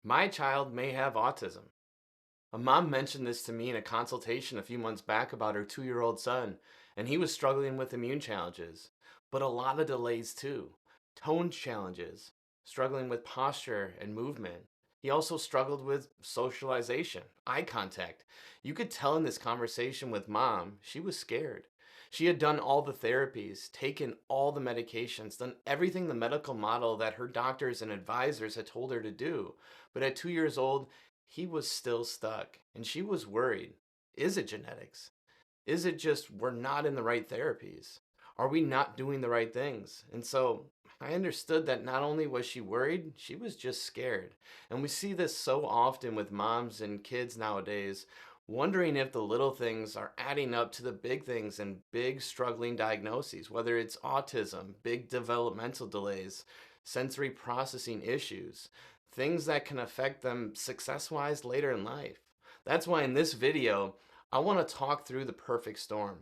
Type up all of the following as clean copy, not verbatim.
My child may have autism. A mom mentioned this to me in a consultation a few months back about her 2-year-old son, and he was struggling with immune challenges, but a lot of delays too. Tone challenges, struggling with posture and movement. He also struggled with socialization, eye contact. You could tell in this conversation with mom, she was scared. She had done all the therapies, taken all the medications, done everything the medical model that her doctors and advisors had told her to do. But at 2 years old, he was still stuck, and she was worried. Is it genetics? Is it just we're not in the right therapies? Are we not doing the right things? And so I understood that not only was she worried, she was just scared. And we see this so often with moms and kids nowadays, wondering if the little things are adding up to the big things and big struggling diagnoses, whether it's autism, big developmental delays, sensory processing issues, things that can affect them success wise later in life. That's why in this video, I want to talk through the perfect storm.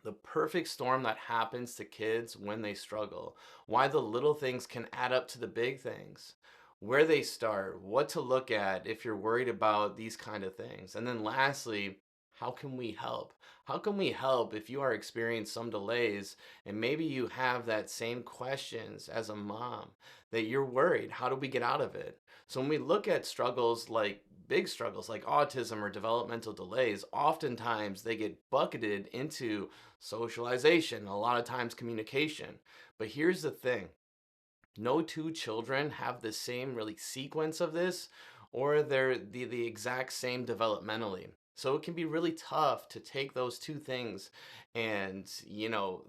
The perfect storm that happens to kids when they struggle. Why the little things can add up to the big things. Where they start, what to look at if you're worried about these kind of things. And then lastly, how can we help? How can we help if you are experiencing some delays and maybe you have that same questions as a mom that you're worried, how do we get out of it? So when we look at struggles like big struggles like autism or developmental delays, oftentimes they get bucketed into socialization, a lot of times communication. But here's the thing, no two children have the same really sequence of this, or they're the exact same developmentally. So it can be really tough to take those two things and,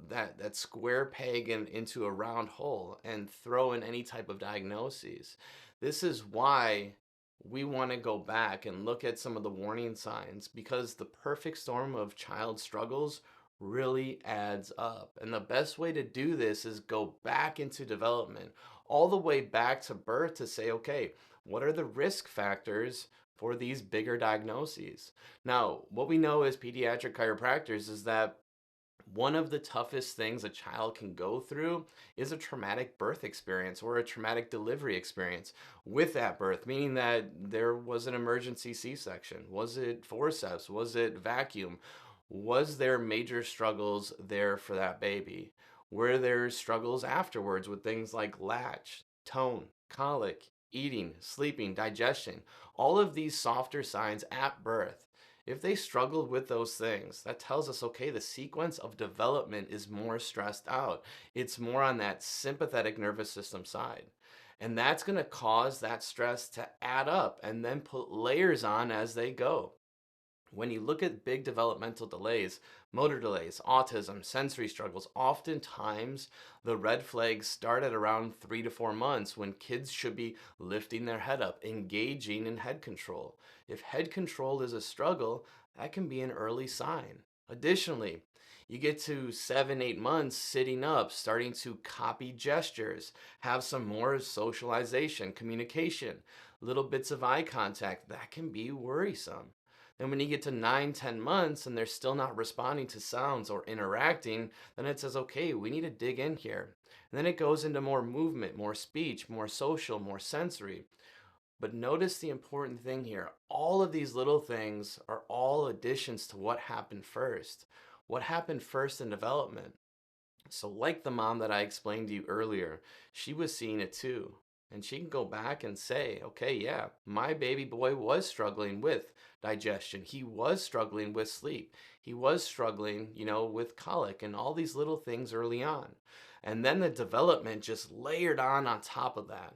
that square peg into a round hole and throw in any type of diagnoses. This is why we want to go back and look at some of the warning signs, because the perfect storm of child struggles really adds up. And the best way to do this is go back into development, all the way back to birth, to say, okay, what are the risk factors for these bigger diagnoses? Now, what we know as pediatric chiropractors is that one of the toughest things a child can go through is a traumatic birth experience or a traumatic delivery experience with that birth, meaning that there was an emergency C-section. Was it forceps? Was it vacuum? Was there major struggles there for that baby? Were there struggles afterwards with things like latch, tone, colic, eating, sleeping, digestion, all of these softer signs at birth? If they struggled with those things, that tells us, okay, the sequence of development is more stressed out. It's more on that sympathetic nervous system side. And that's going to cause that stress to add up and then put layers on as they go. When you look at big developmental delays, motor delays, autism, sensory struggles, oftentimes the red flags start at around 3 to 4 months when kids should be lifting their head up, engaging in head control. If head control is a struggle, that can be an early sign. Additionally, you get to 7, 8 months sitting up, starting to copy gestures, have some more socialization, communication, little bits of eye contact. That can be worrisome. And when you get to 9, 10 months and they're still not responding to sounds or interacting, then it says, okay, we need to dig in here. And then it goes into more movement, more speech, more social, more sensory. But notice the important thing here. All of these little things are all additions to what happened first. What happened first in development? So, like the mom that I explained to you earlier, she was seeing it too. And she can go back and say, okay, yeah, my baby boy was struggling with digestion. He was struggling with sleep. He was struggling, with colic and all these little things early on. And then the development just layered on top of that.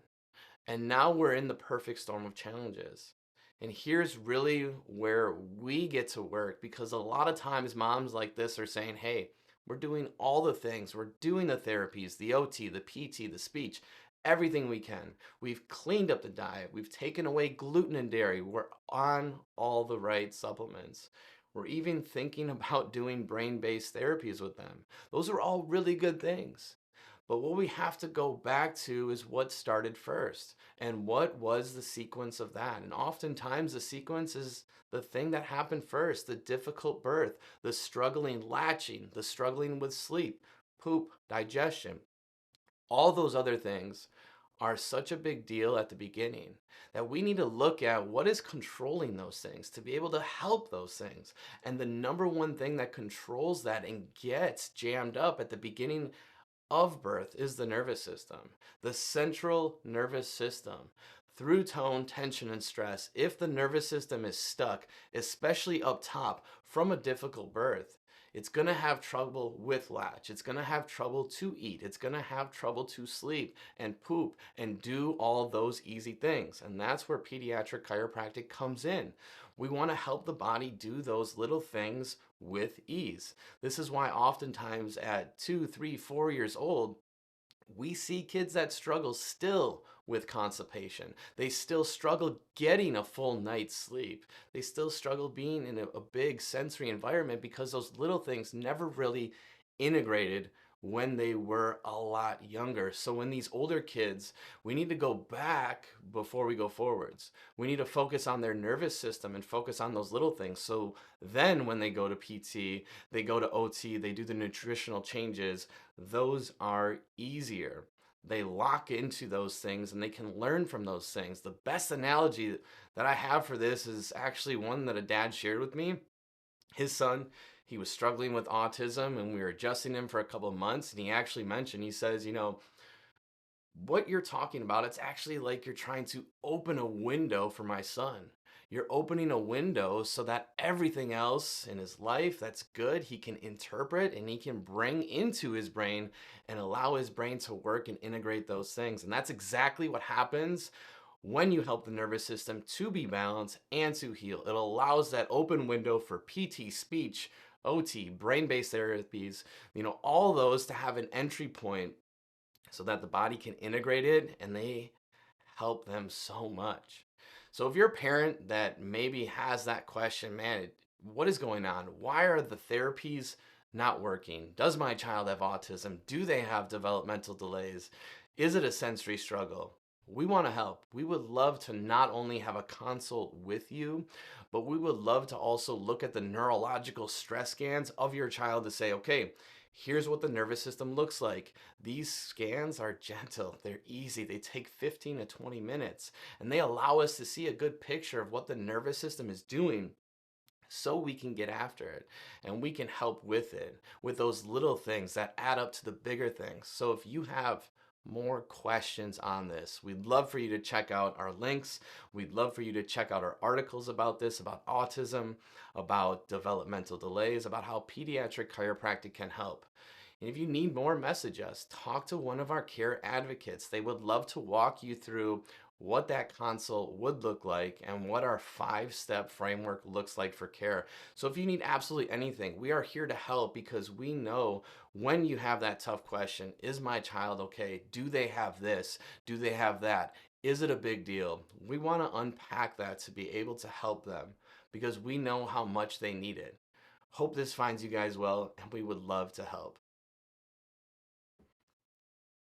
And now we're in the perfect storm of challenges. And here's really where we get to work, because a lot of times moms like this are saying, hey, we're doing all the things. We're doing the therapies, the OT, the PT, the speech, everything we can. We've cleaned up the diet. We've taken away gluten and dairy. We're on all the right supplements. We're even thinking about doing brain-based therapies with them. Those are all really good things. But what we have to go back to is what started first and what was the sequence of that. And oftentimes the sequence is the thing that happened first, the difficult birth, the struggling latching, the struggling with sleep, poop, digestion. All those other things are such a big deal at the beginning that we need to look at what is controlling those things to be able to help those things. And the number one thing that controls that and gets jammed up at the beginning of birth is the nervous system, the central nervous system. Through tone, tension, and stress, if the nervous system is stuck, especially up top from a difficult birth, it's going to have trouble with latch. It's going to have trouble to eat. It's going to have trouble to sleep and poop and do all those easy things. And that's where pediatric chiropractic comes in. We want to help the body do those little things with ease. This is why oftentimes at 2, 3, 4 years old, we see kids that struggle still with constipation. They still struggle getting a full night's sleep. They still struggle being in a big sensory environment because those little things never really integrated when they were a lot younger. So when these older kids, we need to go back before we go forwards. We need to focus on their nervous system and focus on those little things. So then when they go to PT, they go to OT, they do the nutritional changes, those are easier. They lock into those things and they can learn from those things. The best analogy that I have for this is actually one that a dad shared with me. His son, he was struggling with autism and we were adjusting him for a couple of months. And he actually mentioned, he says, what you're talking about, it's actually like you're trying to open a window for my son. You're opening a window so that everything else in his life that's good, he can interpret and he can bring into his brain and allow his brain to work and integrate those things. And that's exactly what happens when you help the nervous system to be balanced and to heal. It allows that open window for PT, speech, OT, brain-based therapies, all those to have an entry point so that the body can integrate it and they help them so much. So if you're a parent that maybe has that question, man, what is going on? Why are the therapies not working? Does my child have autism? Do they have developmental delays? Is it a sensory struggle? We want to help. We would love to not only have a consult with you, but we would love to also look at the neurological stress scans of your child to say, okay, here's what the nervous system looks like. These scans are gentle, they're easy, they take 15 to 20 minutes, and they allow us to see a good picture of what the nervous system is doing so we can get after it and we can help with it, with those little things that add up to the bigger things. So if you have more questions on this, we'd love for you to check out our links. We'd love for you to check out our articles about this, about autism, about developmental delays, about how pediatric chiropractic can help. And if you need more, message us. Talk to one of our care advocates. They would love to walk you through what that consult would look like and what our 5-step framework looks like for care. So if you need absolutely anything, we are here to help because we know when you have that tough question, is my child okay? Do they have this? Do they have that? Is it a big deal? We want to unpack that to be able to help them because we know how much they need it. Hope this finds you guys well, and we would love to help.